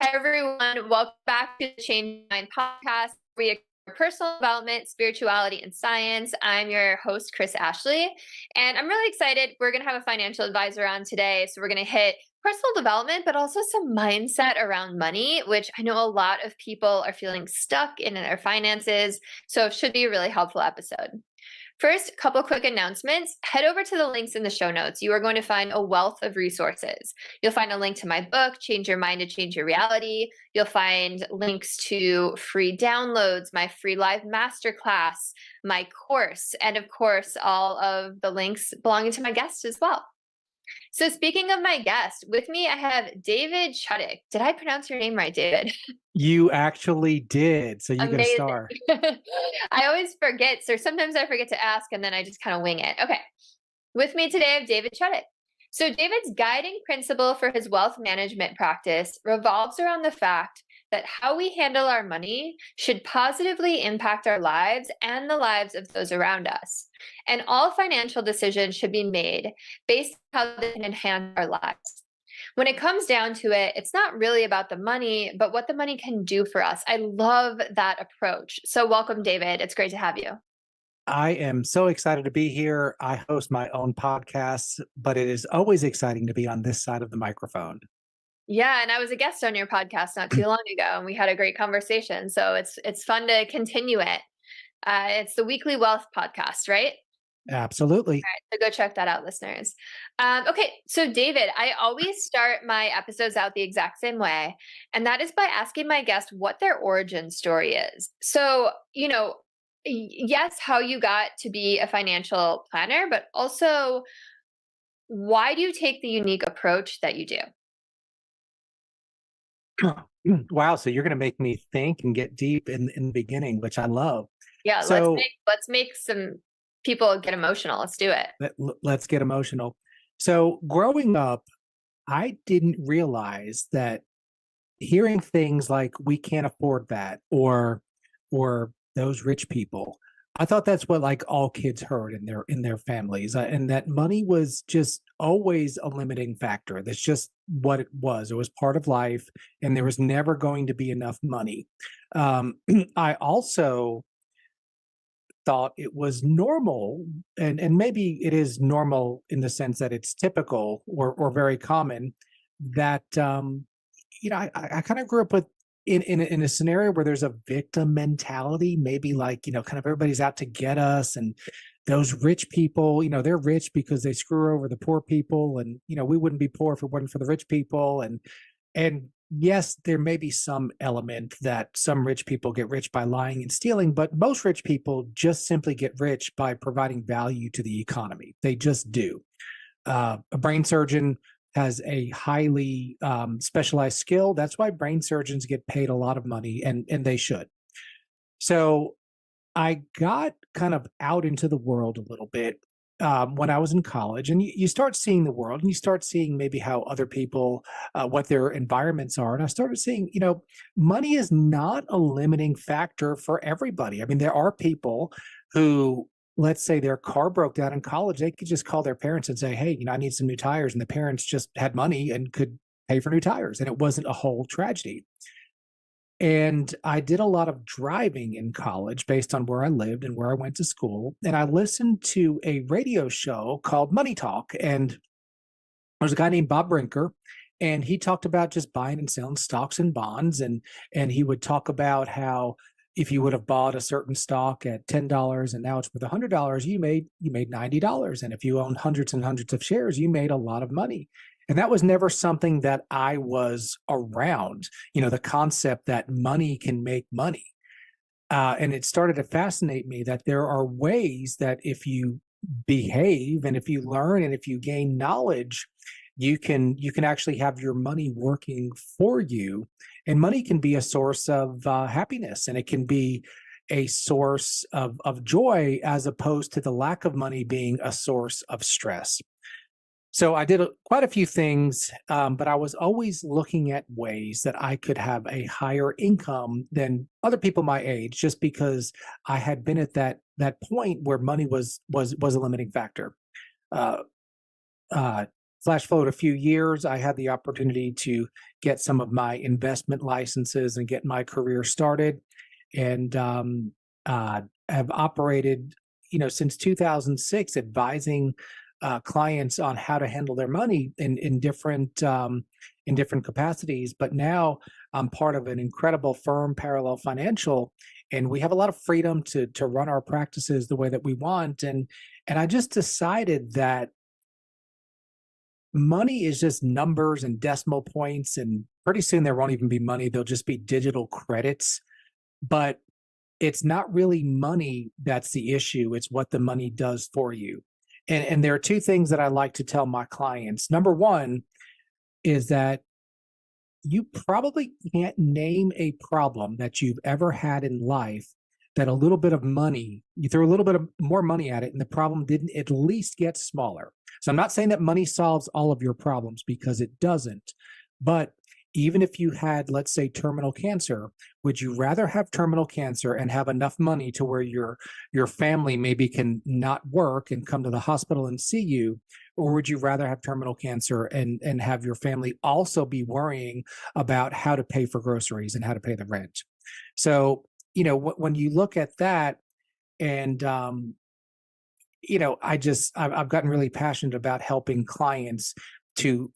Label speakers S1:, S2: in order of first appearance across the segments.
S1: Hi, everyone. Welcome back to the Change Mind podcast. We explore personal development, spirituality, and science. I'm your host, Chris Ashley, and I'm really excited. We're going to have a financial advisor on today. So, we're going to hit personal development, but also some mindset around money, which I know a lot of people are feeling stuck in their finances. So, it should be a really helpful episode. First, a couple quick announcements. Head over to the links in the show notes. You are going to find a wealth of resources. You'll find a link to my book, Change Your Mind to Change Your Reality. You'll find links to free downloads, my free live masterclass, my course, and of course, all of the links belonging to my guest as well. So speaking of my guest, with me, I have David Chudyk. Did I pronounce your name right, David?
S2: You actually did. So you get a
S1: Amazing.
S2: star.
S1: I always forget. So sometimes I forget to ask and then I just kind of wing it. Okay. With me today, I have David Chudyk. So David's guiding principle for his wealth management practice revolves around the fact that how we handle our money should positively impact our lives and the lives of those around us. And all financial decisions should be made based on how they can enhance our lives. When it comes down to it, it's not really about the money, but what the money can do for us. I love that approach. So, welcome, David. It's great to have you.
S2: I am so excited to be here. I host my own podcast, but it is always exciting to be on this side of the microphone.
S1: Yeah, and I was a guest on your podcast not too long ago, and we had a great conversation. So it's fun to continue it. It's the Weekly Wealth Podcast, right?
S2: Absolutely.
S1: So go check that out, listeners. Okay, so David, I always start my episodes out the exact same way, and that is by asking my guest what their origin story is. So, yes, how you got to be a financial planner, but also why do you take the unique approach that you do?
S2: Wow. So you're going to make me think and get deep in the beginning, which I love.
S1: Yeah, let's
S2: So
S1: make let's make some people get emotional. Let's do it.
S2: let's get emotional. So growing up, I didn't realize that hearing things like we can't afford that or those rich people, I thought that's what like all kids heard in their families, and that money was just always a limiting factor. That's just what it was. It was part of life, and there was never going to be enough money. I also thought it was normal, and maybe it is normal in the sense that it's typical or very common that I kind of grew up with in a scenario where there's a victim mentality, maybe like, kind of everybody's out to get us, and those rich people, they're rich because they screw over the poor people, and we wouldn't be poor if it wasn't for the rich people, and yes, there may be some element that some rich people get rich by lying and stealing, but most rich people just simply get rich by providing value to the economy. They just do. A brain surgeon has a highly specialized skill. That's why brain surgeons get paid a lot of money, and they should. So I got kind of out into the world a little bit when I was in college, and you start seeing the world, and you start seeing maybe how other people, what their environments are. And I started seeing, money is not a limiting factor for everybody. I mean, there are people who, let's say their car broke down in college, they could just call their parents and say, hey, I need some new tires. And the parents just had money and could pay for new tires. And it wasn't a whole tragedy. And I did a lot of driving in college based on where I lived and where I went to school. And I listened to a radio show called Money Talk. And there's a guy named Bob Brinker, and he talked about just buying and selling stocks and bonds. And he would talk about how if you would have bought a certain stock at $10 and now it's worth $100, you made $90. And if you own hundreds and hundreds of shares, you made a lot of money. And that was never something that I was around, the concept that money can make money. And it started to fascinate me that there are ways that if you behave and if you learn and if you gain knowledge, you can actually have your money working for you. And money can be a source of happiness, and it can be a source of joy, as opposed to the lack of money being a source of stress. So I did quite a few things, but I was always looking at ways that I could have a higher income than other people my age, just because I had been at that point where money was a limiting factor. Uh, flash forward a few years, I had the opportunity to get some of my investment licenses and get my career started, and have operated, since 2006, advising clients on how to handle their money in different capacities. But now I'm part of an incredible firm, Parallel Financial, and we have a lot of freedom to run our practices the way that we want. And I just decided that money is just numbers and decimal points, and pretty soon there won't even be money. They'll just be digital credits. But it's not really money that's the issue. It's what the money does for you. And there are two things that I like to tell my clients. Number one is that you probably can't name a problem that you've ever had in life that a little bit of money, you throw a little bit of more money at it, and the problem didn't at least get smaller. So I'm not saying that money solves all of your problems, because it doesn't. But even if you had, let's say, terminal cancer, would you rather have terminal cancer and have enough money to where your family maybe can not work and come to the hospital and see you? Or would you rather have terminal cancer and have your family also be worrying about how to pay for groceries and how to pay the rent? So, when you look at that, and I've gotten really passionate about helping clients to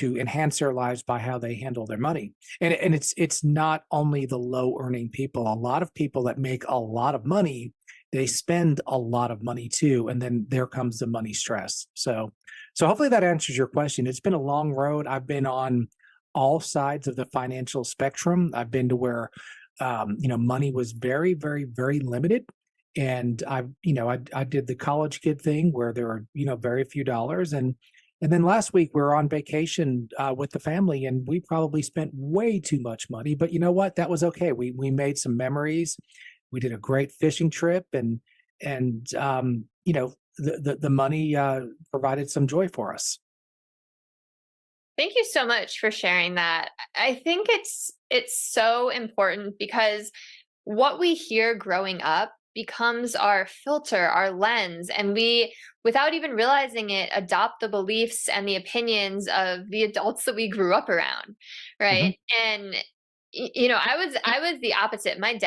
S2: enhance their lives by how they handle their money. And it's not only the low earning people. A lot of people that make a lot of money, they spend a lot of money too, and then there comes the money stress. So hopefully that answers your question. It's been a long road. I've been on all sides of the financial spectrum. I've been to where money was very, very, very limited. And I did the college kid thing where there are, very few dollars. And then last week we were on vacation with the family, and we probably spent way too much money. But you know what? That was okay. We made some memories. We did a great fishing trip, and the money provided some joy for us.
S1: Thank you so much for sharing that. I think it's so important because what we hear growing up becomes our filter, our lens, and we, without even realizing it, adopt the beliefs and the opinions of the adults that we grew up around,
S2: Mhm.
S1: right? And I was the opposite. My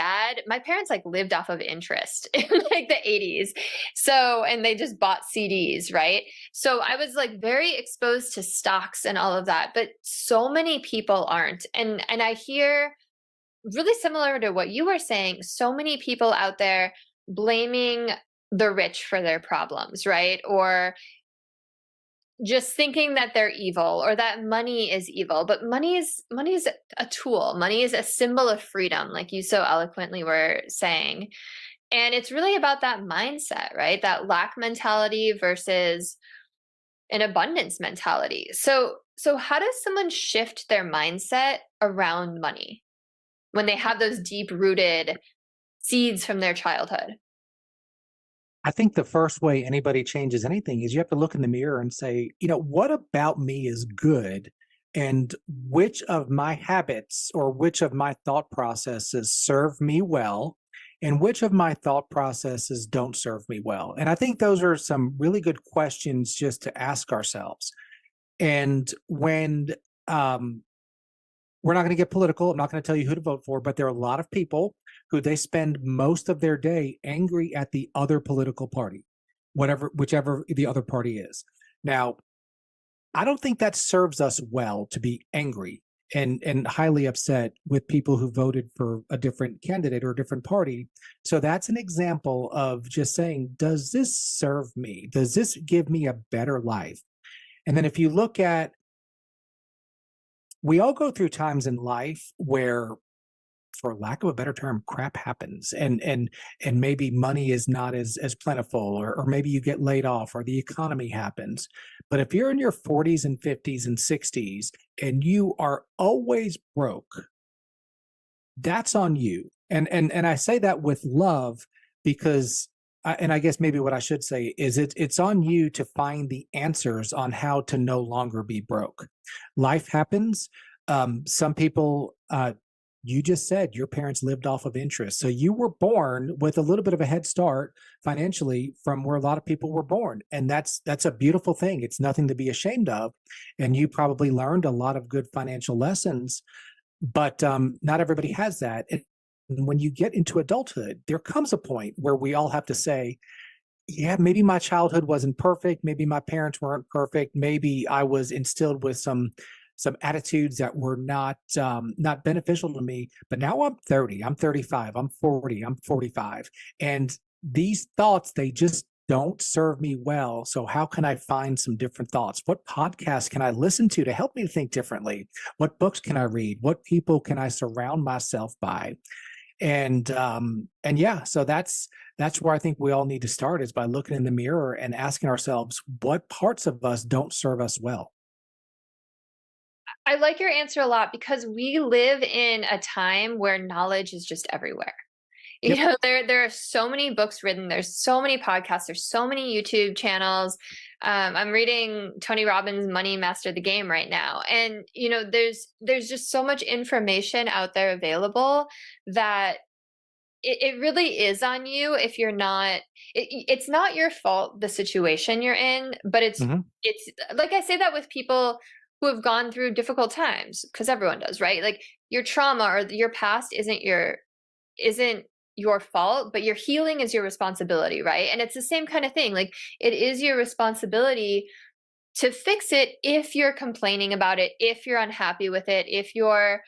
S1: parents like lived off of interest in like the 80s. So, and they just bought CDs, right? So I was like very exposed to stocks and all of that, but so many people aren't. And I hear really similar to what you were saying, so many people out there blaming the rich for their problems, right? Or just thinking that they're evil or that money is evil. But money is a tool. Money is a symbol of freedom, like you so eloquently were saying. And it's really about that mindset, right? That lack mentality versus an abundance mentality. So how does someone shift their mindset around money when they have those deep rooted seeds from their childhood?
S2: I think the first way anybody changes anything is you have to look in the mirror and say, what about me is good? And which of my habits or which of my thought processes serve me well? And which of my thought processes don't serve me well? And I think those are some really good questions just to ask ourselves. And when um, we're not going to get political. I'm not going to tell you who to vote for, but there are a lot of people who they spend most of their day angry at the other political party, whichever the other party is. Now, I don't think that serves us well to be angry and highly upset with people who voted for a different candidate or a different party. So that's an example of just saying, does this serve me? Does this give me a better life? And then if you look at, we all go through times in life where, for lack of a better term, crap happens, and maybe money is not as plentiful, or maybe you get laid off, or the economy happens. But if you're in your 40s and 50s and 60s and you are always broke, that's on you. And I say that with love, because and I guess maybe what I should say is it's on you to find the answers on how to no longer be broke. Life happens. Some people you just said your parents lived off of interest. So you were born with a little bit of a head start financially from where a lot of people were born. And that's a beautiful thing. It's nothing to be ashamed of. And you probably learned a lot of good financial lessons, but not everybody has that. And when you get into adulthood, there comes a point where we all have to say, yeah, maybe my childhood wasn't perfect. Maybe my parents weren't perfect. Maybe I was instilled with some attitudes that were not beneficial to me. But now I'm 30, I'm 35, I'm 40, I'm 45, and these thoughts, they just don't serve me well. So how can I find some different thoughts? What podcasts can I listen to help me think differently? What books can I read? What people can I surround myself by? And yeah, so that's where I think we all need to start, is by looking in the mirror and asking ourselves what parts of us don't serve us well.
S1: I like your answer a lot because we live in a time where knowledge is just everywhere. You
S2: Yep.
S1: know, there are so many books written, there's so many podcasts, there's so many YouTube channels. I'm reading Tony Robbins' Money Master the Game right now. And you know, there's just so much information out there available that it really is on you if you're not it's not your fault, the situation you're in, but
S2: Hmm.
S1: it's like, I say that with people who have gone through difficult times, because everyone does, right? Like, your trauma or your past isn't your fault, but your healing is your responsibility, right? And it's the same kind of thing. Like, it is your responsibility to fix it if you're complaining about it, if you're unhappy with it, if you're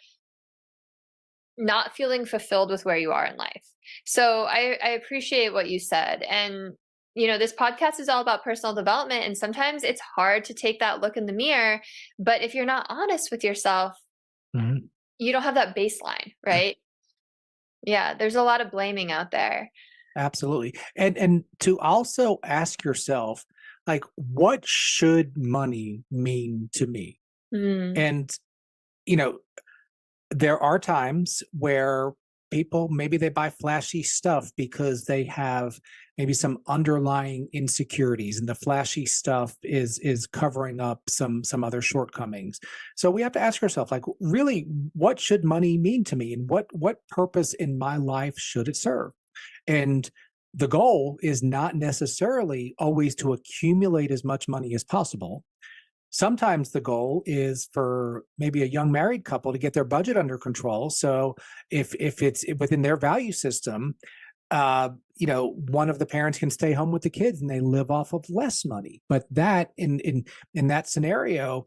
S1: not feeling fulfilled with where you are in life. So I appreciate what you said. And, you know, this podcast is all about personal development. And sometimes it's hard to take that look in the mirror. But if you're not honest with yourself,
S2: Hmm.
S1: you don't have that baseline, right? Yeah, there's a lot of blaming out there.
S2: Absolutely. And to also ask yourself, like, what should money mean to me?
S1: Mm,
S2: And you know, there are times where people, maybe they buy flashy stuff because they have maybe some underlying insecurities, and the flashy stuff is covering up some other shortcomings. So we have to ask ourselves, like, really, what should money mean to me, and what purpose in my life should it serve? And the goal is not necessarily always to accumulate as much money as possible. Sometimes the goal is for maybe a young married couple to get their budget under control. So if it's within their value system, one of the parents can stay home with the kids and they live off of less money. But that in that scenario,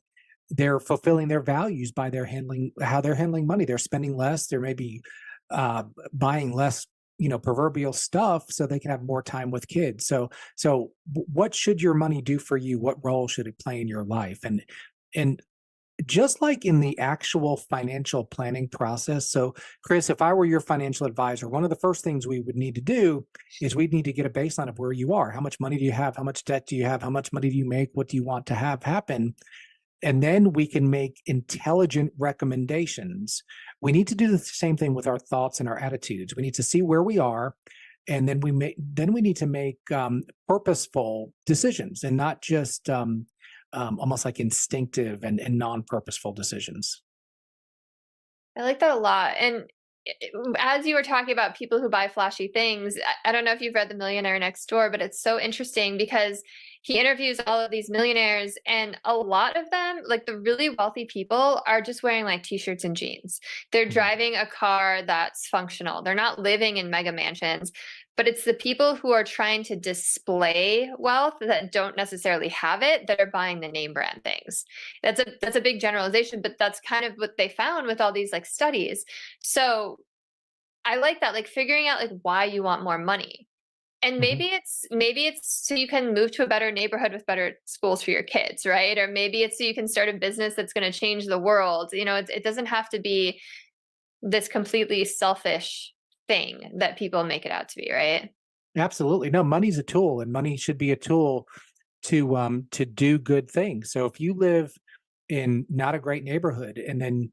S2: they're fulfilling their values by their handling how they're handling money. They're spending less. They're maybe buying less, proverbial stuff, so they can have more time with kids. So what should your money do for you? What role should it play in your life? And just like in the actual financial planning process. So, Chris, if I were your financial advisor, one of the first things we would need to do is we'd need to get a baseline of where you are. How much money do you have? How much debt do you have? How much money do you make? What do you want to have happen? And then we can make intelligent recommendations. We need to do the same thing with our thoughts and our attitudes. We need to see where we are, and then we need to make purposeful decisions, and not just almost like instinctive and non-purposeful decisions.
S1: I like that a lot. And as you were talking about people who buy flashy things, I don't know if you've read The Millionaire Next Door, but it's so interesting because he interviews all of these millionaires, and a lot of them, like the really wealthy people, are just wearing like t-shirts and jeans. They're
S2: Mhm.
S1: driving a car that's functional. They're not living in mega mansions, but it's the people who are trying to display wealth that don't necessarily have it that are buying the name brand things. That's a big generalization, but that's kind of what they found with all these like studies. So I like that, like figuring out like why you want more money. And
S2: Mhm.
S1: maybe it's so you can move to a better neighborhood with better schools for your kids, right? Or maybe it's so you can start a business that's going to change the world. You know, it doesn't have to be this completely selfish thing that people make it out to be, right?
S2: Absolutely. No, money's a tool, and money should be a tool to do good things. So if you live in not a great neighborhood, and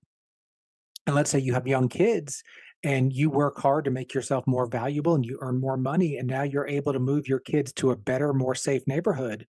S2: let's say you have young kids and you work hard to make yourself more valuable and you earn more money, and now you're able to move your kids to a better, more safe neighborhood.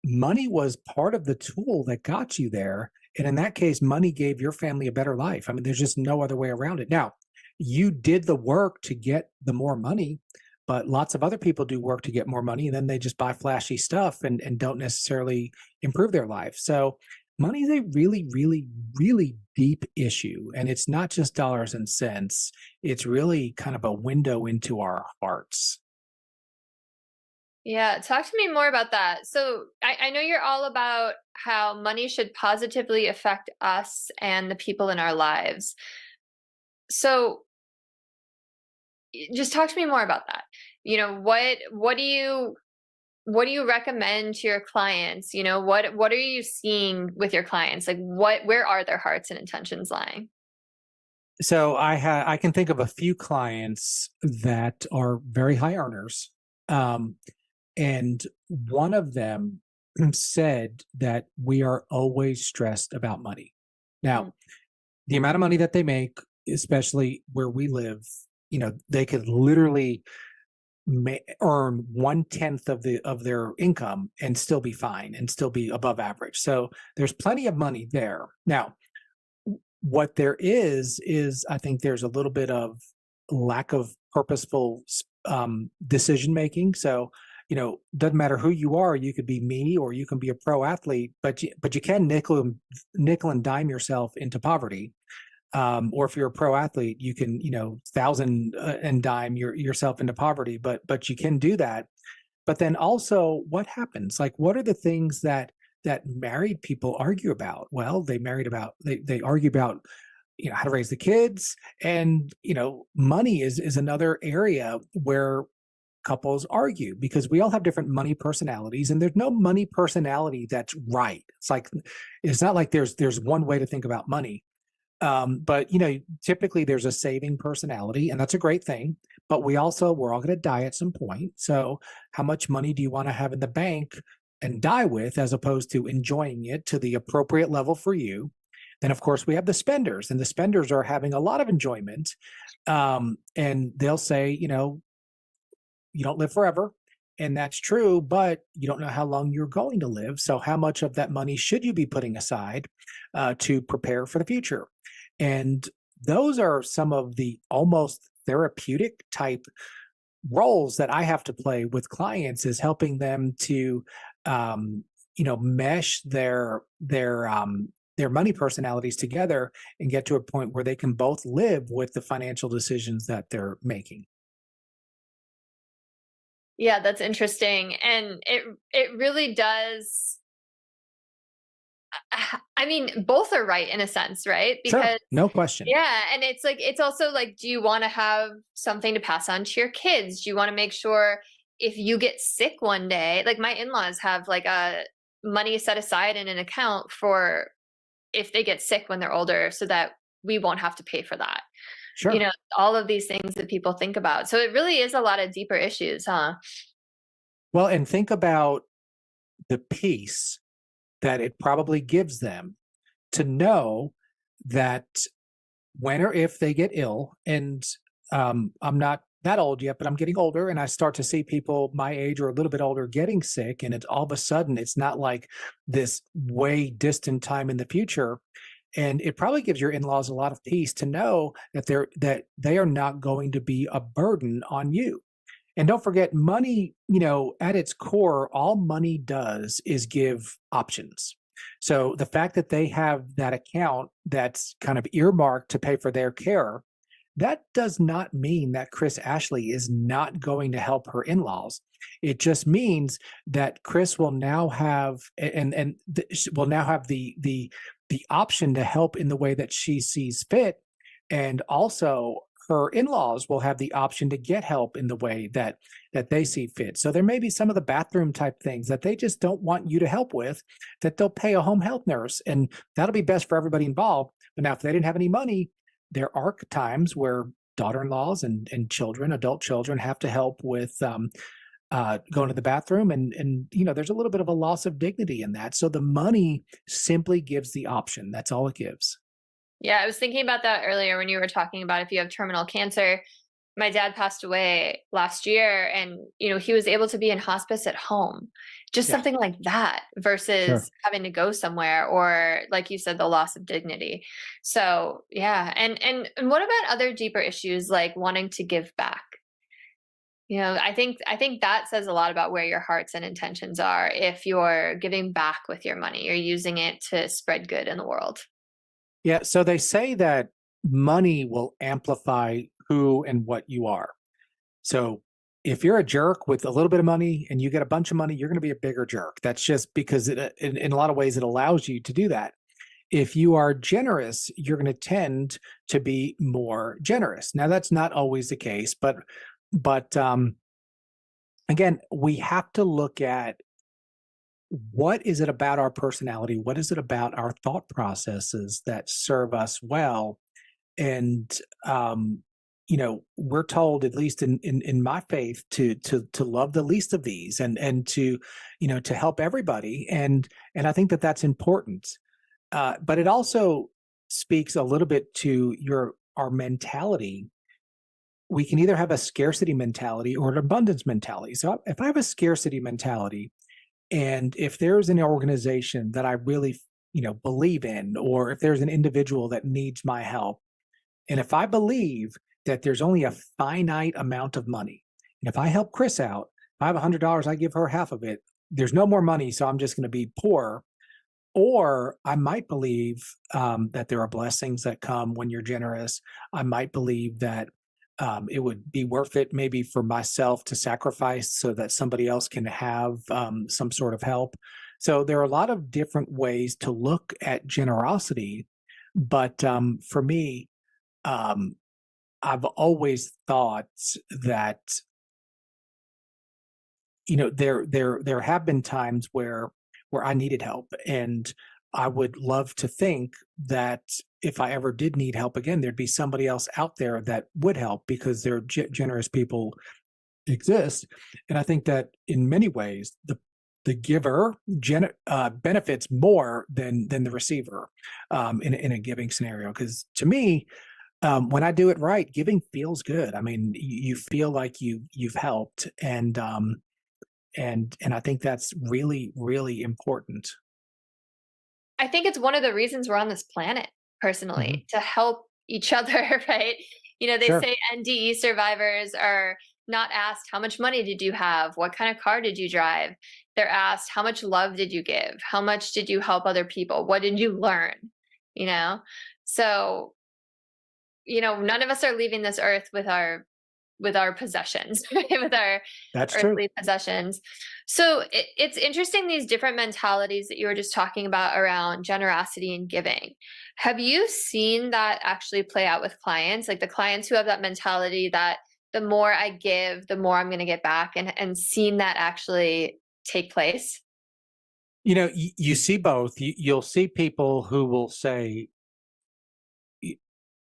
S2: Money was part of the tool that got you there. And in that case, money gave your family a better life. I mean, there's just no other way around it. Now, you did the work to get the more money, but lots of other people do work to get more money, and then they just buy flashy stuff and don't necessarily improve their life. So money is a really, really, really deep issue. And it's not just dollars and cents. It's really kind of a window into our hearts.
S1: Yeah, talk to me more about that. So I know you're all about how money should positively affect us and the people in our lives. So just talk to me more about that. What do you recommend to your clients? What are you seeing with your clients? Like where are their hearts and intentions lying?
S2: So I can think of a few clients that are very high earners. Um, and one of them said that we are always stressed about money.
S1: Mm.
S2: Now, the amount of money that they make, especially where we live, they could literally earn 1/10 of their income and still be fine and still be above average. So there's plenty of money there. Now, what there is I think there's a little bit of lack of purposeful decision making. So doesn't matter who you are, you could be me or you can be a pro athlete, but you can nickel and dime yourself into poverty. Or if you're a pro athlete, you can thousand and dime yourself into poverty, but you can do that. But then also, what happens? Like, what are the things that married people argue about? Well, they argue about how to raise the kids, and money is another area where couples argue, because we all have different money personalities, and there's no money personality that's right. It's not like there's one way to think about money. But typically there's a saving personality, and that's a great thing. But we're all going to die at some point. So how much money do you want to have in the bank and die with, as opposed to enjoying it to the appropriate level for you? Then of course we have the spenders, and the spenders are having a lot of enjoyment. And they'll say, you don't live forever. And that's true, but you don't know how long you're going to live. So, how much of that money should you be putting aside to prepare for the future? And those are some of the almost therapeutic type roles that I have to play with clients, is helping them to, mesh their money personalities together and get to a point where they can both live with the financial decisions that they're making.
S1: Yeah, that's interesting. And it really does. I mean, both are right in a sense, right?
S2: Sure,
S1: Because
S2: no question.
S1: yeah, and it's also like, do you want to have something to pass on to your kids? Do you want to make sure if you get sick one day, like my in-laws have like a money set aside in an account for if they get sick when they're older, so that we won't have to pay for that. You
S2: Sure.
S1: know, all of these things that people think about. So it really is a lot of deeper issues, huh?
S2: Well, and think about the peace that it probably gives them to know that when or if they get ill, and I'm not that old yet, but I'm getting older, and I start to see people my age or a little bit older getting sick, and it's all of a sudden it's not like this way distant time in the future. And it probably gives your in-laws a lot of peace to know that they are not going to be a burden on you. And don't forget, money, at its core, all money does is give options. So the fact that they have that account that's kind of earmarked to pay for their care, that does not mean that Chris Ashley is not going to help her in-laws. It just means that Chris will now have will now have the option to help in the way that she sees fit, and also her in-laws will have the option to get help in the way that they see fit. So there may be some of the bathroom type things that they just don't want you to help with, that they'll pay a home health nurse, and that'll be best for everybody involved. But now if they didn't have any money, there are times where daughter-in-laws and children, adult children, have to help with going to the bathroom, and there's a little bit of a loss of dignity in that. So the money simply gives the option. That's all it gives.
S1: Yeah, I was thinking about that earlier when you were talking about if you have terminal cancer. my dad passed away last year, and he was able to be in hospice at home. Just
S2: Yeah,
S1: something like that
S2: sure.
S1: versus having to go somewhere, or like you said, the loss of dignity. So yeah. And what about other deeper issues like wanting to give back? I think that says a lot about where your hearts and intentions are. If you're giving back with your money, you're using it to spread good in the world.
S2: Yeah, so they say that money will amplify who and what you are. So if you're a jerk with a little bit of money and you get a bunch of money, you're going to be a bigger jerk. That's just because in a lot of ways it allows you to do that. If you are generous, you're going to tend to be more generous. Now that's not always the case, but again, we have to look at what is it about our personality? What is it about our thought processes that serve us well? And we're told, at least in my faith, to love the least of these, and to to help everybody, and I think that that's important. But it also speaks a little bit to your our mentality. We can either have a scarcity mentality or an abundance mentality. So if I have a scarcity mentality, and if there's an organization that I really believe in, or if there's an individual that needs my help, and if I believe that there's only a finite amount of money, and if I help Chris out, if I have $100, I give her half of it. There's no more money, so I'm just going to be poor. Or I might believe that there are blessings that come when you're generous. I might believe that it would be worth it, maybe for myself to sacrifice so that somebody else can have some sort of help. So there are a lot of different ways to look at generosity. But for me, um, I've always thought that there have been times where I needed help, and I would love to think that if I ever did need help again, there'd be somebody else out there that would help, because there are generous people exist. And I think that in many ways, the giver benefits more than the receiver in a giving scenario. Because to me, when I do it right, giving feels good. I mean, you feel like you've helped, and I think that's really, really important.
S1: I think it's one of the reasons we're on this planet,
S2: Mhm.
S1: personally, to help each other, right? They
S2: Sure.
S1: say NDE survivors are not asked, how much money did you have? What kind of car did you drive? They're asked, how much love did you give? How much did you help other people? What did you learn? You know? So, none of us are leaving this earth with our possessions, right? With our
S2: That's true.
S1: earthly possessions. So it's interesting, these different mentalities that you were just talking about around generosity and giving. Have you seen that actually play out with clients? Like the clients who have that mentality that the more I give, the more I'm going to get back, and seen that actually take place?
S2: You see both. You'll see people who will say y-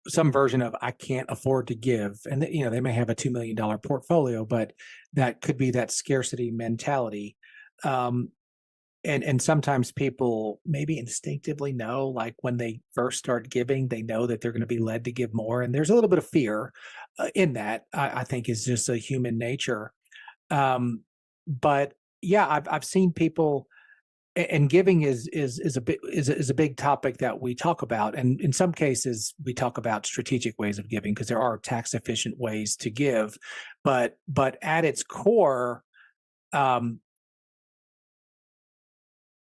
S2: some version of "I can't afford to give," and they may have a $2 million portfolio, but that could be that scarcity mentality. Um, and sometimes people maybe instinctively know, like when they first start giving, they know that they're going to be led to give more, and there's a little bit of fear in that. I think is just a human nature. But yeah, I've seen people, and giving is a big topic that we talk about, and in some cases we talk about strategic ways of giving, because there are tax efficient ways to give, but at its core, um,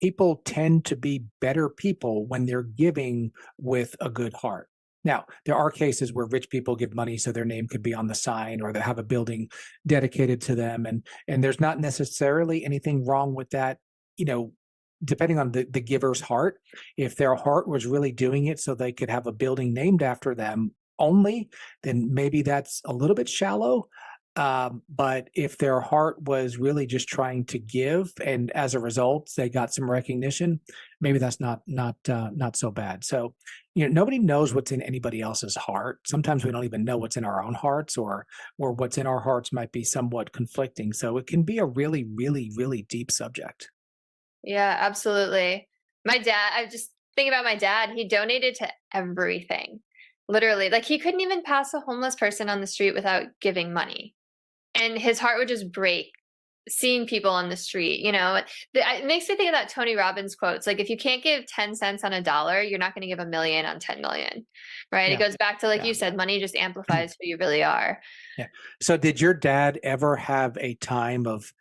S2: people tend to be better people when they're giving with a good heart. Now, there are cases where rich people give money so their name could be on the sign, or they have a building dedicated to them, and there's not necessarily anything wrong with that, you know, depending on the giver's heart. If their heart was really doing it so they could have a building named after them only, then maybe that's a little bit shallow. But if their heart was really just trying to give, and as a result they got some recognition, maybe that's not so bad. So, nobody knows what's in anybody else's heart. Sometimes we don't even know what's in our own hearts, or what's in our hearts might be somewhat conflicting. So it can be a really, really, really deep subject.
S1: Yeah, absolutely. My dad, I just think about my dad, he donated to everything. Literally, like, he couldn't even pass a homeless person on the street without giving money, and his heart would just break seeing people on the street, it makes me think of that Tony Robbins quotes, like, if you can't give 10 cents on a dollar, you're not gonna give a million on 10 million, right? It
S2: Yeah.
S1: goes back to, like
S2: Yeah.
S1: you said, money just amplifies who you really are.
S2: Yeah. So did your dad ever have a time of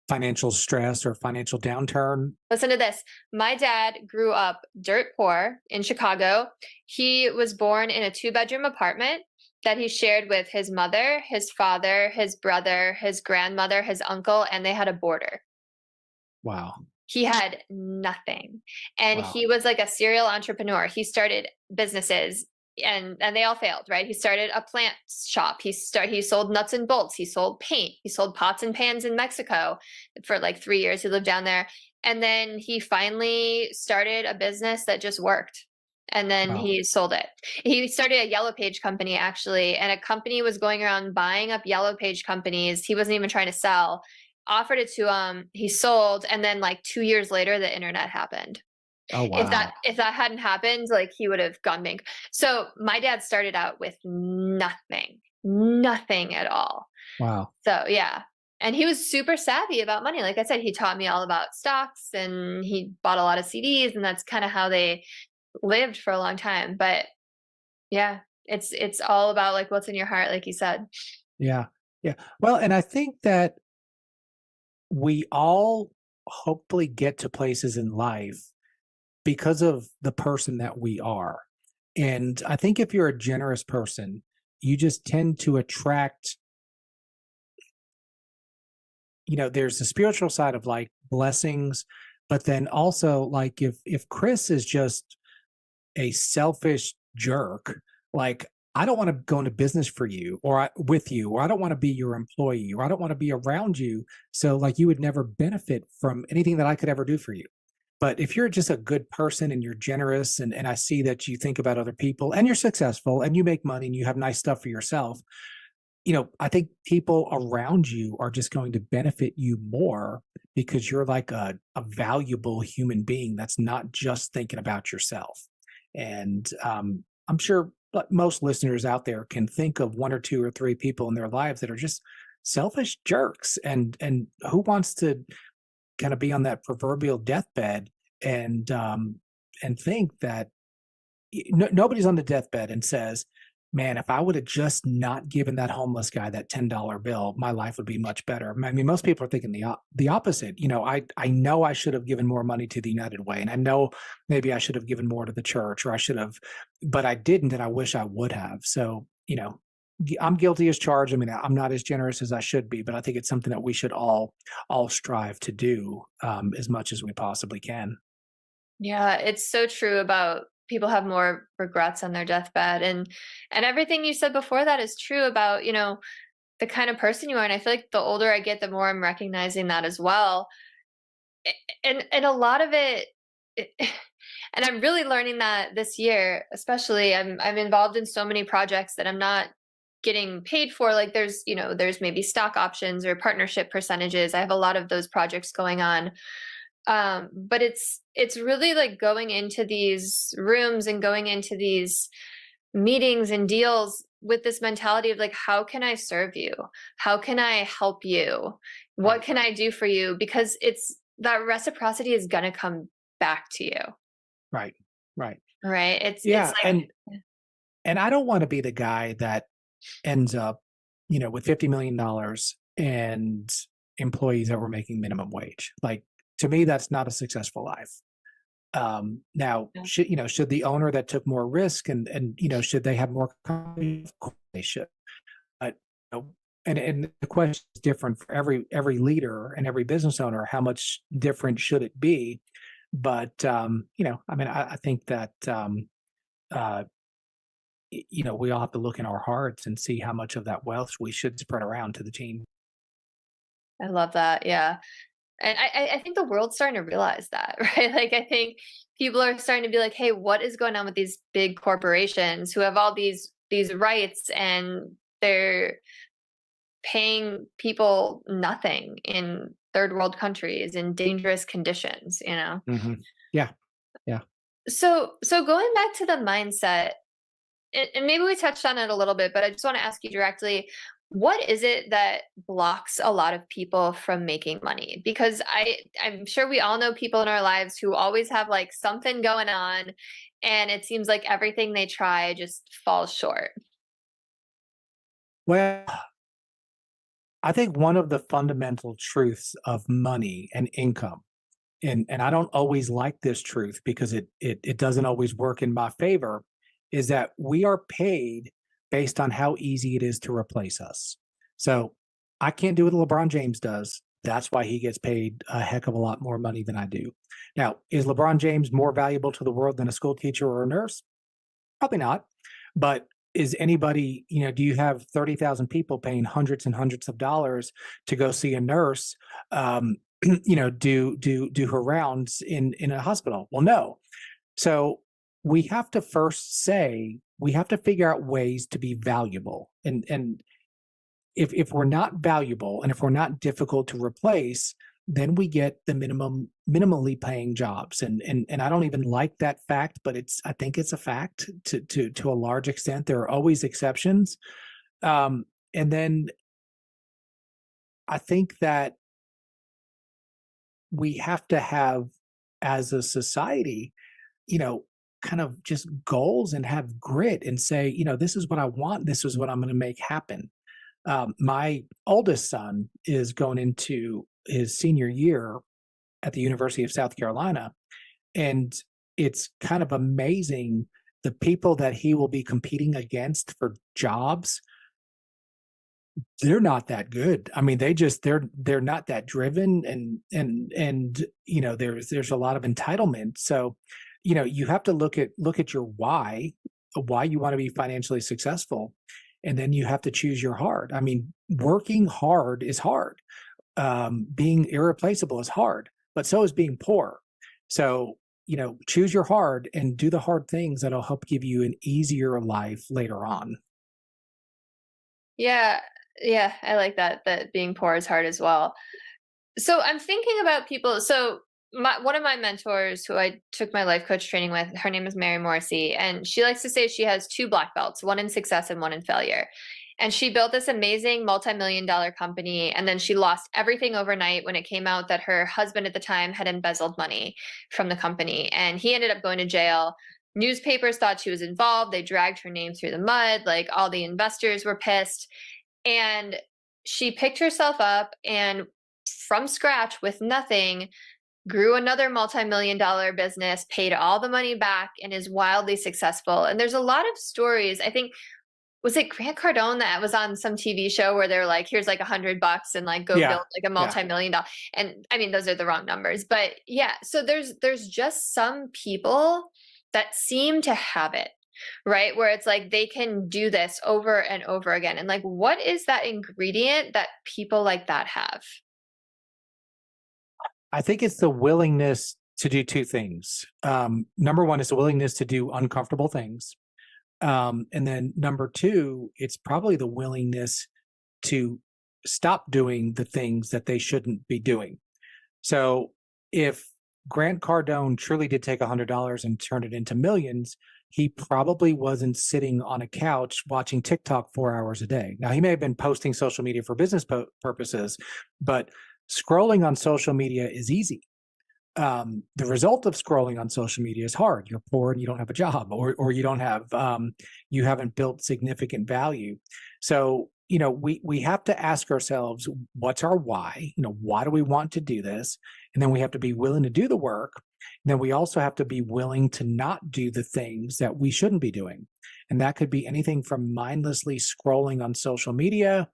S2: financial stress or financial downturn?
S1: Listen to this. My dad grew up dirt poor in Chicago. He was born in a two-bedroom apartment that he shared with his mother, his father, his brother, his grandmother, his uncle, and they had a boarder.
S2: Wow.
S1: He had nothing, and
S2: Wow.
S1: he was like a serial entrepreneur. He started businesses, and they all failed, right? He started a plant shop. He sold nuts and bolts. He sold paint. He sold pots and pans in Mexico for like 3 years. He lived down there, and then he finally started a business that just worked. And then
S2: Wow.
S1: he sold it. He started a yellow page company, actually, and a company was going around buying up yellow page companies. He wasn't even trying to sell, offered it to him, he sold, and then like 2 years later the internet happened.
S2: Oh,
S1: If that
S2: wow.
S1: if that hadn't happened, like, he would have gone bankrupt. So my dad started out with nothing, nothing at all.
S2: Wow.
S1: So yeah. And he was super savvy about money. Like I said, he taught me all about stocks, and he bought a lot of CDs, and that's kind of how they lived for a long time. But yeah, it's all about like what's in your heart, like you said.
S2: Yeah. Yeah. Well, and I think that we all hopefully get to places in life because of the person that we are. And I think if you're a generous person, you just tend to attract, there's the spiritual side of like blessings, but then also like if Chris is just a selfish jerk, like I don't want to go into business for you with you, or I don't want to be your employee, or I don't want to be around you. So like you would never benefit from anything that I could ever do for you. But if you're just a good person and you're generous and I see that you think about other people and you're successful and you make money and you have nice stuff for yourself, I think people around you are just going to benefit you more because you're like a valuable human being that's not just thinking about yourself. And I'm sure most listeners out there can think of one or two or three people in their lives that are just selfish jerks. And who wants to kind of be on that proverbial deathbed and think that nobody's on the deathbed and says, "Man, if I would have just not given that homeless guy that $10 bill, my life would be much better." I mean, most people are thinking the opposite. I know I should have given more money to the United Way, and I know maybe I should have given more to the church, or I should have, but I didn't, and I wish I would have. So, I'm guilty as charged. I mean, I'm not as generous as I should be, but I think it's something that we should all strive to do as much as we possibly can.
S1: Yeah, it's so true about people have more regrets on their deathbed, and everything you said before that is true about, the kind of person you are. And I feel like the older I get, the more I'm recognizing that as well. And a lot of it and I'm really learning that this year, especially. I'm involved in so many projects that I'm not getting paid for. Like there's maybe stock options or partnership percentages. I have a lot of those projects going on, but it's really like going into these rooms and going into these meetings and deals with this mentality of like, how can I serve you, how can I help you, what
S2: Right.
S1: can I do for you, because it's that reciprocity is going to come back to you,
S2: Right. Right.
S1: right? It's
S2: Yeah.
S1: like,
S2: And I don't want to be the guy that ends up, with $50 million and employees that were making minimum wage. Like to me, that's not a successful life. Now,
S1: yeah.
S2: should the owner that took more risk and should they have more company? Of course they should. But and the question is different for every leader and every business owner. How much different should it be? But I mean, I think that uh, we all have to look in our hearts and see how much of that wealth we should spread around to the team.
S1: I love that. Yeah. And I think the world's starting to realize that, right? Like, I think people are starting to be like, hey, what is going on with these big corporations who have all these rights, and they're paying people nothing in third world countries in dangerous conditions.
S2: Hmm. Yeah, yeah,
S1: So going back to the mindset, and maybe we touched on it a little bit, but I just want to ask you directly, what is it that blocks a lot of people from making money? Because I'm sure we all know people in our lives who always have like something going on, and it seems like everything they try just falls short.
S2: Well, I think one of the fundamental truths of money and income, and I don't always like this truth because it doesn't always work in my favor, is that we are paid based on how easy it is to replace us. So I can't do what LeBron James does. That's why he gets paid a heck of a lot more money than I do. Now, is LeBron James more valuable to the world than a school teacher or a nurse? Probably not. But is anybody, do you have 30,000 people paying hundreds and hundreds of dollars to go see a nurse, do her rounds in a hospital? Well, no. So we have to first say we have to figure out ways to be valuable. And if we're not valuable and if we're not difficult to replace, then we get the minimally paying jobs. And I don't even like that fact, but I think it's a fact to a large extent. There are always exceptions. And then I think that we have to have, as a society, kind of just goals and have grit and say, this is what I want. This is what I'm going to make happen. My oldest son is going into his senior year at the University of South Carolina. And it's kind of amazing the people that he will be competing against for jobs. They're not that good. I mean, they're not that driven, and there's a lot of entitlement. So, you have to look at your why you want to be financially successful, and then you have to choose your hard. I mean, working hard is hard. Being irreplaceable is hard, but so is being poor. So, choose your hard and do the hard things that'll help give you an easier life later on.
S1: Yeah, yeah, I like that. That being poor is hard as well. So I'm thinking about people. So one of my mentors who I took my life coach training with, her name is Mary Morrissey, and she likes to say she has two black belts, one in success and one in failure. And she built this amazing multi-million dollar company, and then she lost everything overnight when it came out that her husband at the time had embezzled money from the company, and he ended up going to jail. Newspapers thought she was involved. They dragged her name through the mud. Like, all the investors were pissed. And she picked herself up and from scratch with nothing grew another multi-million dollar business, paid all the money back, and is wildly successful. And there's a lot of stories. I think, was it Grant Cardone that was on some TV show where they're like, here's like $100 and like go
S2: Yeah.
S1: build like a
S2: Yeah.
S1: multi-million dollar. And I mean, those are the wrong numbers, but yeah. So there's just some people that seem to have it, right? Where it's like they can do this over and over again. And like, what is that ingredient that people like that have?
S2: I think it's the willingness to do two things. Number one is the willingness to do uncomfortable things. And then number two, it's probably the willingness to stop doing the things that they shouldn't be doing. So if Grant Cardone truly did take $100 and turn it into millions, he probably wasn't sitting on a couch watching TikTok 4 hours a day. Now, he may have been posting social media for business purposes, but scrolling on social media is easy. The result of scrolling on social media is hard. You're poor and you don't have a job, or you don't have you haven't built significant value. So we have to ask ourselves, what's our why? Why do we want to do this? And then we have to be willing to do the work. And then we also have to be willing to not do the things that we shouldn't be doing. And that could be anything from mindlessly scrolling on social media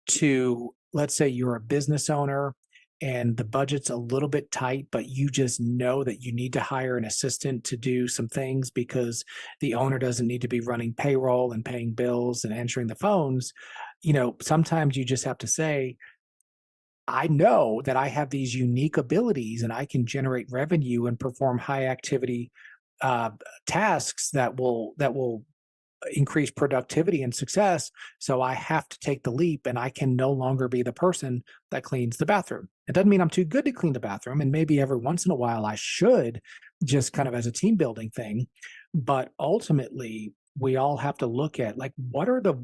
S2: to, let's say you're a business owner and the budget's a little bit tight, but you just know that you need to hire an assistant to do some things because the owner doesn't need to be running payroll and paying bills and answering the phones. Sometimes you just have to say, I know that I have these unique abilities and I can generate revenue and perform high activity tasks that will increase productivity and success. So I have to take the leap, and I can no longer be the person that cleans the bathroom. It doesn't mean I'm too good to clean the bathroom. And maybe every once in a while I should, just kind of as a team building thing. But ultimately, we all have to look at, like, what are the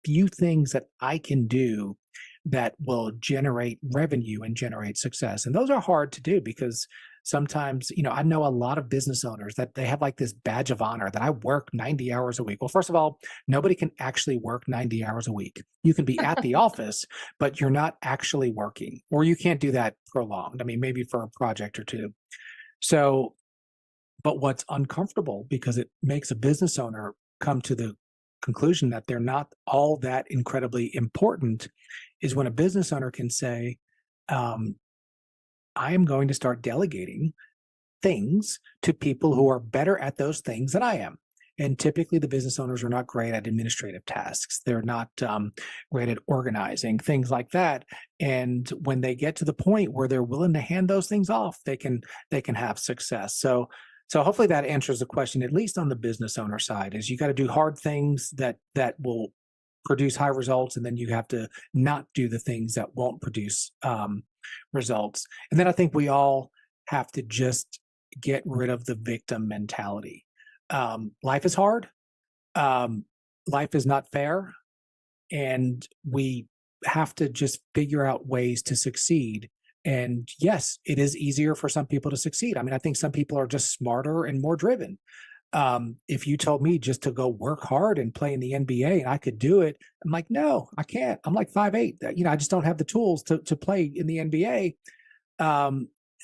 S2: few things that I can do that will generate revenue and generate success. And those are hard to do because sometimes, I know a lot of business owners that they have like this badge of honor that I work 90 hours a week. Well, first of all, nobody can actually work 90 hours a week. You can be at the office, but you're not actually working, or you can't do that prolonged. I mean, maybe for a project or two. So, but what's uncomfortable, because it makes a business owner come to the conclusion that they're not all that incredibly important, is when a business owner can say, um, I am going to start delegating things to people who are better at those things than I am. And typically, the business owners are not great at administrative tasks. They're not great at organizing, things like that. And when they get to the point where they're willing to hand those things off, they can have success. So hopefully that answers the question, at least on the business owner side. Is you got to do hard things that will produce high results, and then you have to not do the things that won't produce results. And then I think we all have to just get rid of the victim mentality. Life is hard. Um, Life is not fair, and we have to just figure out ways to succeed. And yes, it is easier for some people to succeed. I mean, I think some people are just smarter and more driven. If you told me just to go work hard and play in the NBA and I could do it, I'm like, no, I can't. I'm like 5'8". I just don't have the tools to play in the NBA.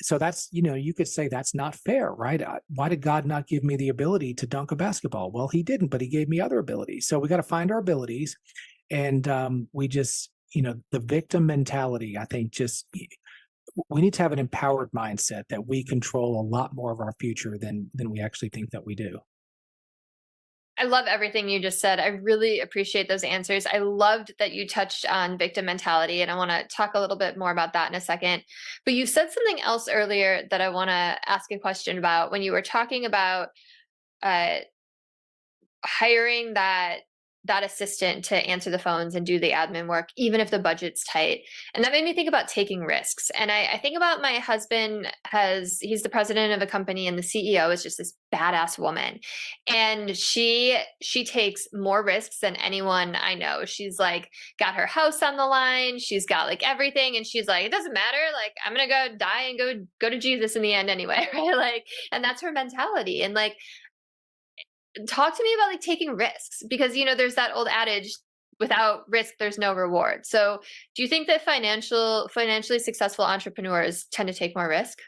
S2: So that's, you could say that's not fair, right? Why did God not give me the ability to dunk a basketball? Well, he didn't, but he gave me other abilities. So we got to find our abilities. And we just, the victim mentality, I think just we need to have an empowered mindset that we control a lot more of our future than we actually think that we do.
S1: I love everything you just said. I really appreciate those answers. I loved that you touched on victim mentality, and I want to talk a little bit more about that in a second. But you said something else earlier that I want to ask a question about when you were talking about uh, hiring that assistant to answer the phones and do the admin work, even if the budget's tight. And that made me think about taking risks. And I think about my husband. He's the president of a company, and the CEO is just this badass woman. And she takes more risks than anyone I know. She's like got her house on the line. She's got like everything. And she's like, it doesn't matter. Like, I'm gonna go die and go to Jesus in the end anyway. Right. Like, and that's her mentality. And like, talk to me about like taking risks, because there's that old adage, without risk there's no reward. So do you think that financially successful entrepreneurs tend to take more risk?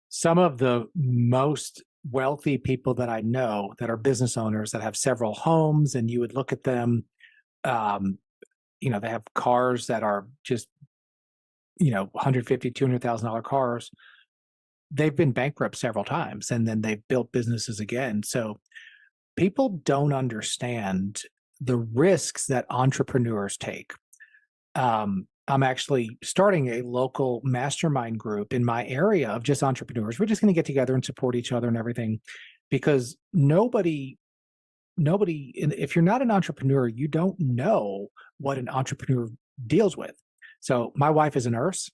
S2: Some of the most wealthy people that I know that are business owners that have several homes, and you would look at them, um, they have cars that are just, 150, $200,000 cars. They've been bankrupt several times, and then they've built businesses again. So people don't understand the risks that entrepreneurs take. I'm actually starting a local mastermind group in my area of just entrepreneurs. We're just going to get together and support each other and everything, because if you're not an entrepreneur, you don't know what an entrepreneur deals with. So my wife is a nurse.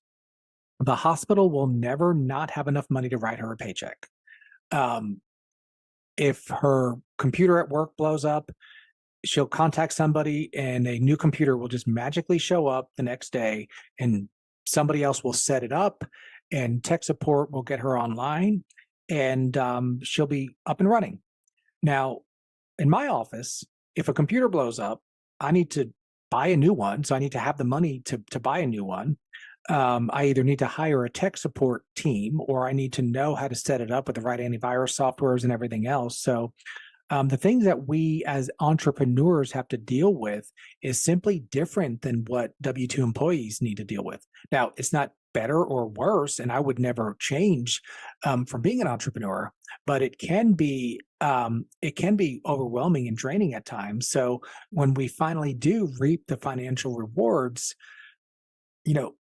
S2: The hospital will never not have enough money to write her a paycheck. Um, if her computer at work blows up, she'll contact somebody and a new computer will just magically show up the next day, and somebody else will set it up, and tech support will get her online, and she'll be up and running. Now, in my office, if a computer blows up, I need to buy a new one. So I need to have the money to buy a new one. I either need to hire a tech support team, or I need to know how to set it up with the right antivirus softwares and everything else. So the things that we as entrepreneurs have to deal with is simply different than what W-2 employees need to deal with. Now, it's not better or worse, and I would never change from being an entrepreneur, but it can be overwhelming and draining at times. So when we finally do reap the financial rewards,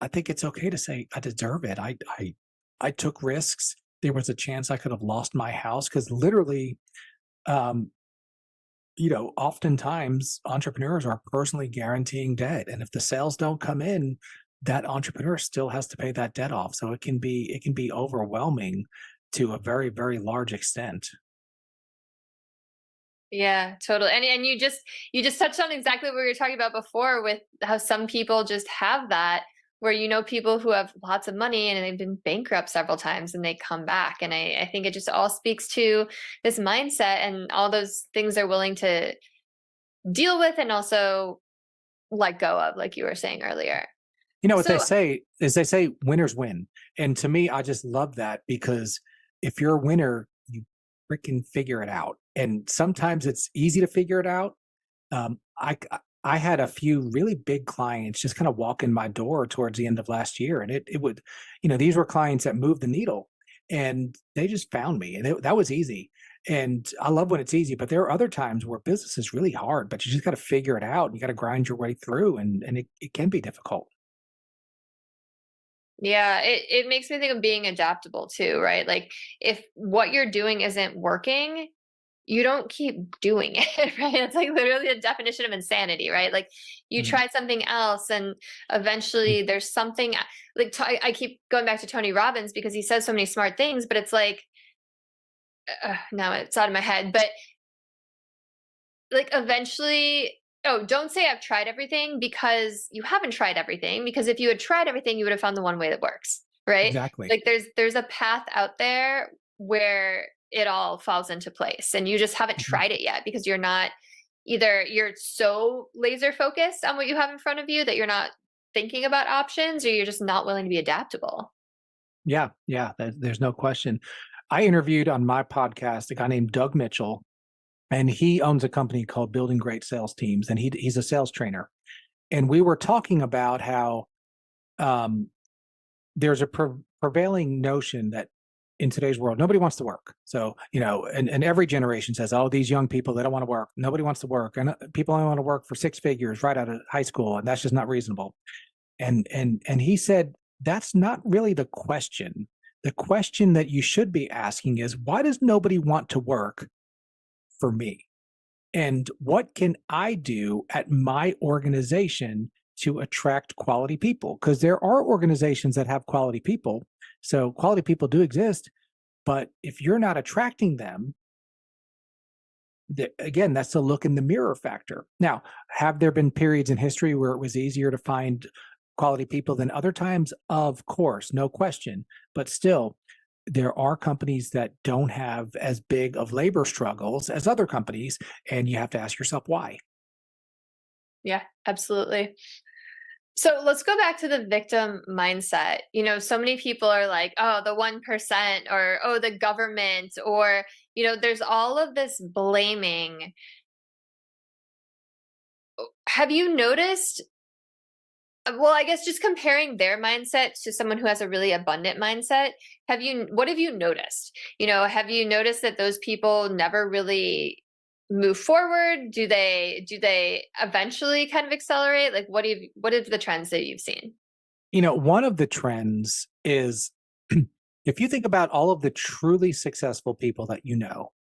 S2: I think it's okay to say I deserve it. I took risks. There was a chance I could have lost my house, because literally, um, oftentimes entrepreneurs are personally guaranteeing debt. And if the sales don't come in, that entrepreneur still has to pay that debt off. So it can be overwhelming to a very, very large extent.
S1: Yeah, totally. And you just touched on exactly what we were talking about before with how some people just have that where people who have lots of money and they've been bankrupt several times and they come back. And I think it just all speaks to this mindset and all those things they're willing to deal with and also let go of, like you were saying earlier.
S2: You know what they
S1: So
S2: say is they say winners win. And to me, I just love that because if you're a winner, you freaking figure it out. And sometimes it's easy to figure it out. Um, I I had a few really big clients just kind of walk in my door towards the end of last year, and it would, these were clients that moved the needle, and they just found me, and that was easy. And I love when it's easy, but there are other times where business is really hard, but you just got to figure it out. And you got to grind your way through, and it can be difficult.
S1: yeah, it makes me think of being adaptable too, right? Like if what you're doing isn't working, you don't keep doing it, right? It's like literally the definition of insanity, right? Like you
S2: Mhm.
S1: try something else and eventually there's something like I keep going back to Tony Robbins because he says so many smart things, but it's like now it's out of my head, but like eventually oh, don't say I've tried everything because you haven't tried everything because if you had tried everything, you would have found the one way that works, right?
S2: Exactly.
S1: Like there's a path out there where it all falls into place and you just haven't
S2: Mhm.
S1: tried it yet because you're not either you're so laser focused on what you have in front of you that you're not thinking about options or you're just not willing to be adaptable.
S2: Yeah, yeah. There's no question. I interviewed on my podcast a guy named Doug Mitchell, and he owns a company called Building Great Sales Teams, and he's a sales trainer. And we were talking about how um, there's a prevailing notion that in today's world nobody wants to work. So and every generation says, "Oh, these young people, they don't want to work. Nobody wants to work, and people only want to work for six figures right out of high school, and that's just not reasonable." And he said that's not really the question. The question that you should be asking is, why does nobody want to work for me? And what can I do at my organization to attract quality people? Because there are organizations that have quality people. So quality people do exist. But if you're not attracting them, again, that's the look in the mirror factor. Now, have there been periods in history where it was easier to find quality people than other times? Of course, no question. But still, there are companies that don't have as big of labor struggles as other companies. And you have to ask yourself why.
S1: Yeah, absolutely. So let's go back to the victim mindset. So many people are like, oh, the 1% or oh, the government, or, there's all of this blaming. Have you noticed? Well, I guess just comparing their mindset to someone who has a really abundant mindset, what have you noticed? Have you noticed that those people never really move forward? Do they eventually kind of accelerate? Like what are the trends that you've seen?
S2: One of the trends is if you think about all of the truly successful people that you know,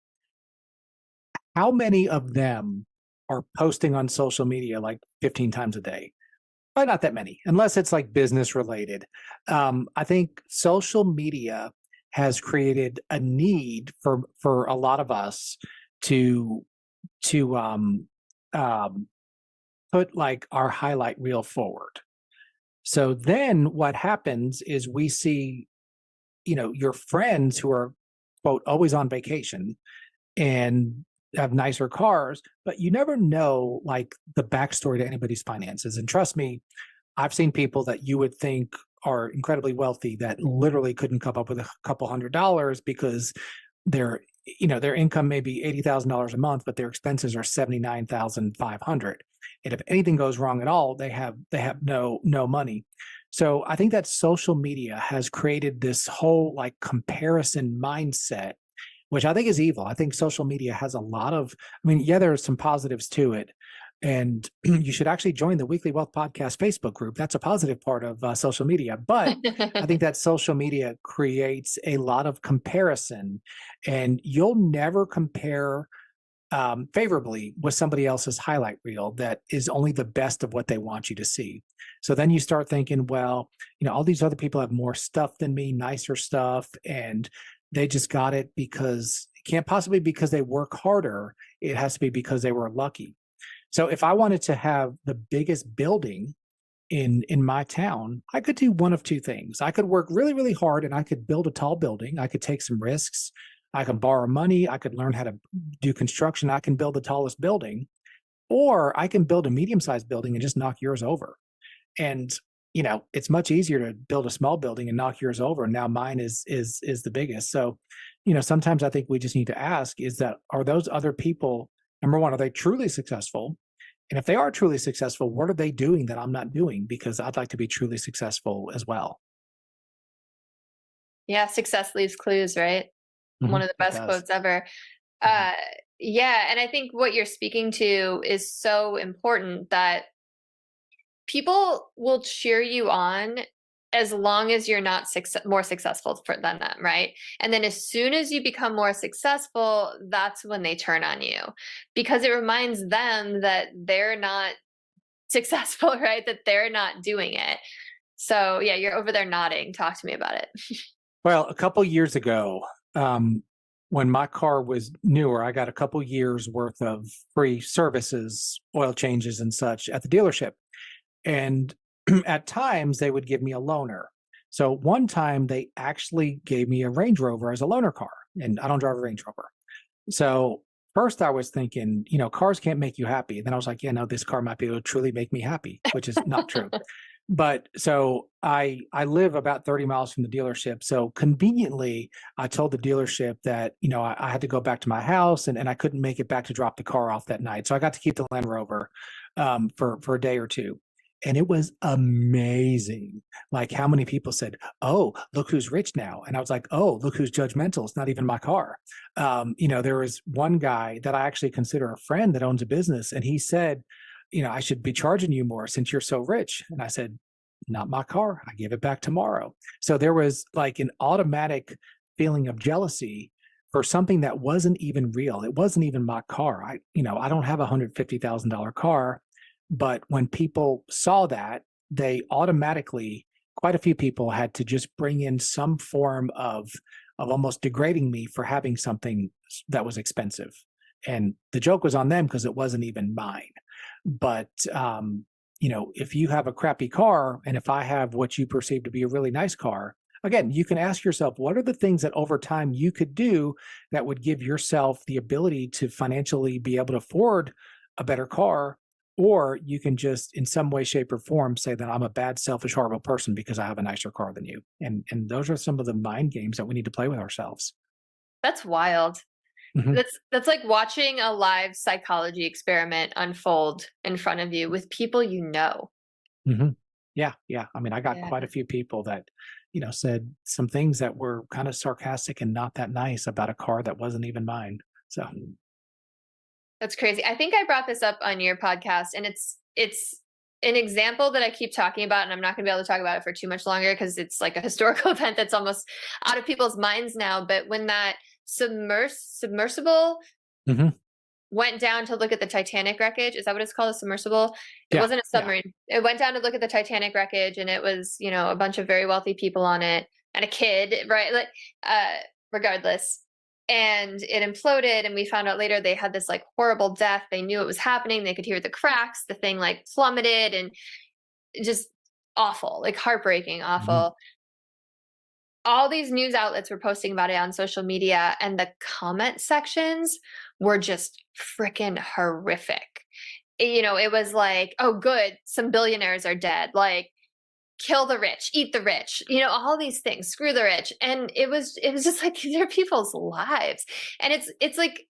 S2: how many of them are posting on social media like 15 times a day? Probably not that many, unless it's like business related. I think social media has created a need for a lot of us to to put like our highlight reel forward. So then what happens is we see, your friends who are quote always on vacation and have nicer cars, but you never know like the backstory to anybody's finances. And trust me, I've seen people that you would think are incredibly wealthy that literally couldn't come up with a couple $100 because their their income may be $80,000 a month, but their expenses are 79,500. And if anything goes wrong at all, they have no money. So I think that social media has created this whole like comparison mindset, which I think is evil. I think social media has a lot of, I mean, yeah, there are some positives to it. And you should actually join the Weekly Wealth Podcast Facebook group. That's a positive part of social media. But I think that social media creates a lot of comparison, and you'll never compare favorably with somebody else's highlight reel that is only the best of what they want you to see. So then you start thinking, well, all these other people have more stuff than me, nicer stuff, and they just got it because can't possibly be because they work harder. It has to be because they were lucky. So if I wanted to have the biggest building in my town, I could do one of two things. I could work really, really hard and I could build a tall building. I could take some risks. I can borrow money. I could learn how to do construction. I can build the tallest building, or I can build a medium-sized building and just knock yours over. And it's much easier to build a small building and knock yours over. And now mine is the biggest. So, sometimes I think we just need to ask: is that are those other people, number one, are they truly successful? And if they are truly successful, what are they doing that I'm not doing? Because I'd like to be truly successful as well.
S1: Yeah, success leaves clues, right? One of the
S2: It
S1: best
S2: does.
S1: quotes ever.
S2: Mhm.
S1: Uh, yeah, and I think what you're speaking to is so important, that people will cheer you on as long as you're not more successful than them, right? And then as soon as you become more successful, that's when they turn on you, because it reminds them that they're not successful, right? That they're not doing it. So yeah, you're over there nodding. Talk to me about it.
S2: Well, a couple years ago, um, when my car was newer, I got a couple years worth of free services, oil changes, and such at the dealership. And at times they would give me a loaner. So one time they actually gave me a Range Rover as a loaner car, and I don't drive a Range Rover. So first I was thinking, cars can't make you happy. Then I was like, yeah, no, this car might be able to truly make me happy, which is not true. But so I live about 30 miles from the dealership. So conveniently, I told the dealership that, I had to go back to my house and I couldn't make it back to drop the car off that night. So I got to keep the Land Rover for a day or two. And it was amazing. Like how many people said, "Oh, look who's rich now." And I was like, "Oh, look who's judgmental. It's not even my car." There was one guy that I actually consider a friend that owns a business, and he said, "I should be charging you more since you're so rich." And I said, "Not my car. I give it back tomorrow." So there was like an automatic feeling of jealousy for something that wasn't even real. It wasn't even my car. I don't have a $150,000 car, but when people saw that, they automatically, quite a few people had to just bring in some form of almost degrading me for having something that was expensive. And the joke was on them because it wasn't even mine. But if you have a crappy car and if I have what you perceive to be a really nice car, again, you can ask yourself, what are the things that over time you could do that would give yourself the ability to financially be able to afford a better car? Or you can just in some way, shape, or form say that I'm a bad, selfish, horrible person because I have a nicer car than you. And those are some of the mind games that we need to play with ourselves.
S1: That's wild.
S2: Hmm.
S1: That's like watching a live psychology experiment unfold in front of you with people you know.
S2: Hmm. Yeah, yeah. I mean, I got
S1: Yeah.
S2: quite a few people that, said some things that were kind of sarcastic and not that nice about a car that wasn't even mine. So,
S1: That's crazy. I think I brought this up on your podcast, and it's an example that I keep talking about, and I'm not going to be able to talk about it for too much longer because it's like a historical event that's almost out of people's minds now. But when that submersible
S2: mhm.
S1: went down to look at the Titanic wreckage, is that what it's called? A submersible? It
S2: Yeah,
S1: wasn't a
S2: yeah.
S1: submarine. It went down to look at the Titanic wreckage, and it was, a bunch of very wealthy people on it and a kid, right? Like, regardless. And it imploded, and we found out later they had this like horrible death. They knew it was happening. They could hear the cracks. The thing like plummeted, and just awful, like heartbreaking,
S2: Mhm.
S1: awful. All these news outlets were posting about it on social media, and the comment sections were just freaking horrific. It was like, oh, good, some billionaires are dead. Like, kill the rich, eat the rich, all these things, screw the rich. And it was just like these are people's lives. And it's like,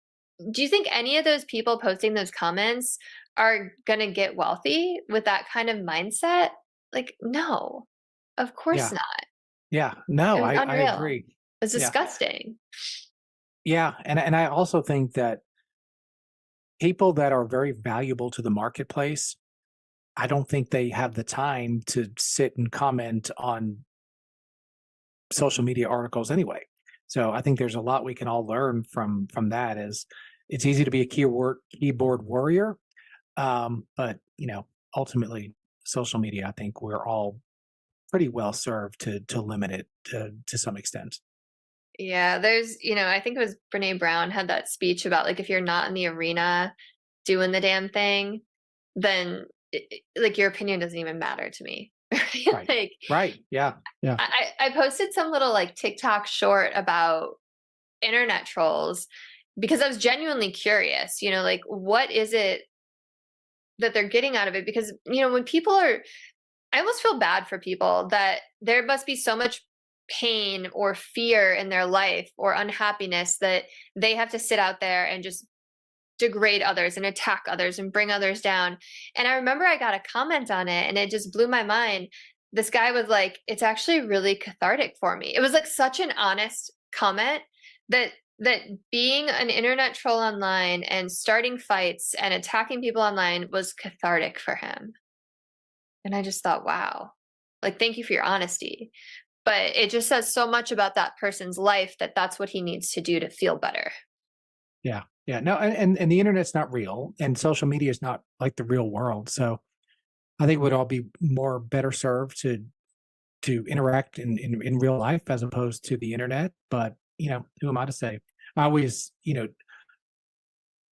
S1: do you think any of those people posting those comments are gonna get wealthy with that kind of mindset? Like, no, of course
S2: Yeah,
S1: not.
S2: yeah.
S1: It
S2: No,
S1: was
S2: I
S1: unreal.
S2: agree.
S1: It's
S2: Yeah,
S1: disgusting.
S2: yeah. And I also think that people that are very valuable to the marketplace, I don't think they have the time to sit and comment on social media articles anyway. So I think there's a lot we can all learn from that. Is it's easy to be a keyboard warrior, but ultimately, social media. I think we're all pretty well served to limit it to some extent.
S1: Yeah, there's, I think it was Brene Brown had that speech about like if you're not in the arena doing the damn thing, then like your opinion doesn't even matter to me.
S2: Right.
S1: Like
S2: Right. Yeah. Yeah.
S1: I posted some little like TikTok short about internet trolls because I was genuinely curious, like what is it that they're getting out of it? Because, when people are, I almost feel bad for people that there must be so much pain or fear in their life or unhappiness that they have to sit out there and just degrade others and attack others and bring others down. And I remember I got a comment on it and it just blew my mind. This guy was like, it's actually really cathartic for me. It was like such an honest comment that being an internet troll online and starting fights and attacking people online was cathartic for him. And I just thought, wow, like, thank you for your honesty. But it just says so much about that person's life that that's what he needs to do to feel better.
S2: Yeah. Yeah. No, and the internet's not real, and social media is not like the real world. So I think we'd all be more better served to interact in real life as opposed to the internet. But who am I to say? I always,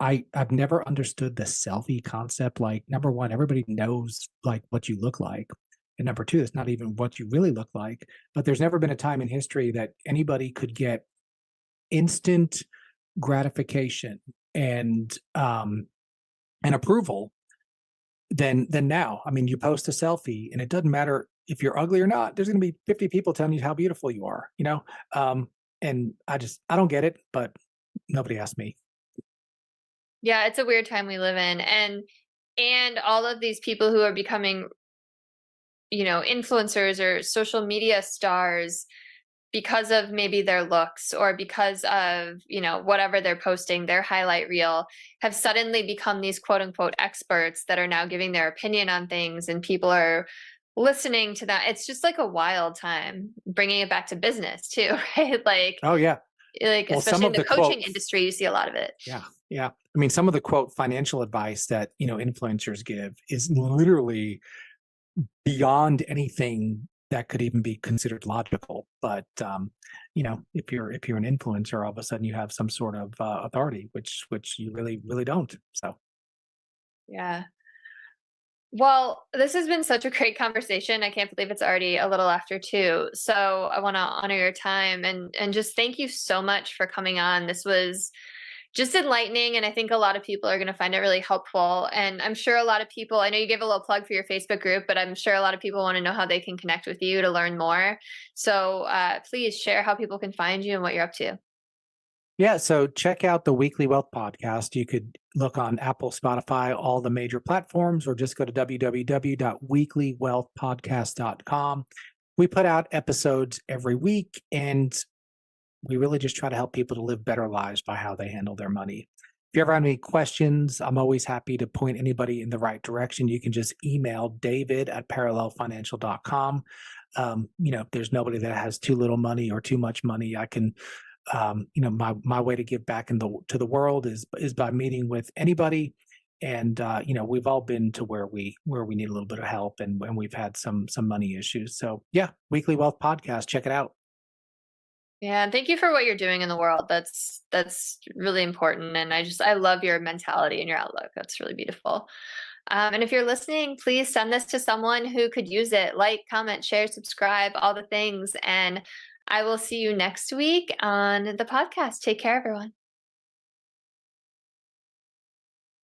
S2: I've never understood the selfie concept. Like, number one, everybody knows like what you look like. And number two, it's not even what you really look like. But there's never been a time in history that anybody could get instant gratification and approval than now. I mean, you post a selfie and it doesn't matter if you're ugly or not. There's going to be 50 people telling you how beautiful you are, and I don't get it, but nobody asked me.
S1: Yeah, it's a weird time we live in. And all of these people who are becoming, influencers or social media stars because of maybe their looks or because of, whatever they're posting, their highlight reel, have suddenly become these quote unquote experts that are now giving their opinion on things and people are listening to that. It's just like a wild time, bringing it back to business too, right?
S2: Oh yeah.
S1: Like
S2: Well, some
S1: especially in
S2: of
S1: the
S2: the
S1: coaching
S2: quote,
S1: industry, you see a lot of it.
S2: yeah, yeah. I mean, some of the quote financial advice that influencers give is literally beyond anything that could even be considered logical. But if you're an influencer, all of a sudden you have some sort of authority, which you really don't. So
S1: Yeah. Well, this has been such a great conversation. I can't believe it's already a little after 2. So I want to honor your time and just thank you so much for coming on. This was just enlightening, and I think a lot of people are going to find it really helpful. And I'm sure a lot of people, I know you gave a little plug for your Facebook group, but I'm sure a lot of people want to know how they can connect with you to learn more. So please share how people can find you and what you're up to.
S2: yeah, so check out the Weekly Wealth Podcast. You could look on Apple, Spotify, all the major platforms, or just go to www.weeklywealthpodcast.com. We put out episodes every week, and we really just try to help people to live better lives by how they handle their money. If you ever have any questions, I'm always happy to point anybody in the right direction. You can just email david@parallelfinancial.com. If there's nobody that has too little money or too much money, I can my way to give back to the world is by meeting with anybody. And we've all been to where we need a little bit of help, and we've had some money issues. So yeah, Weekly Wealth Podcast, check it out.
S1: Yeah, and thank you for what you're doing in the world. That's really important, and I love your mentality and your outlook. That's really beautiful. And if you're listening, please send this to someone who could use it. Like, comment, share, subscribe, all the things. And I will see you next week on the podcast. Take care, everyone.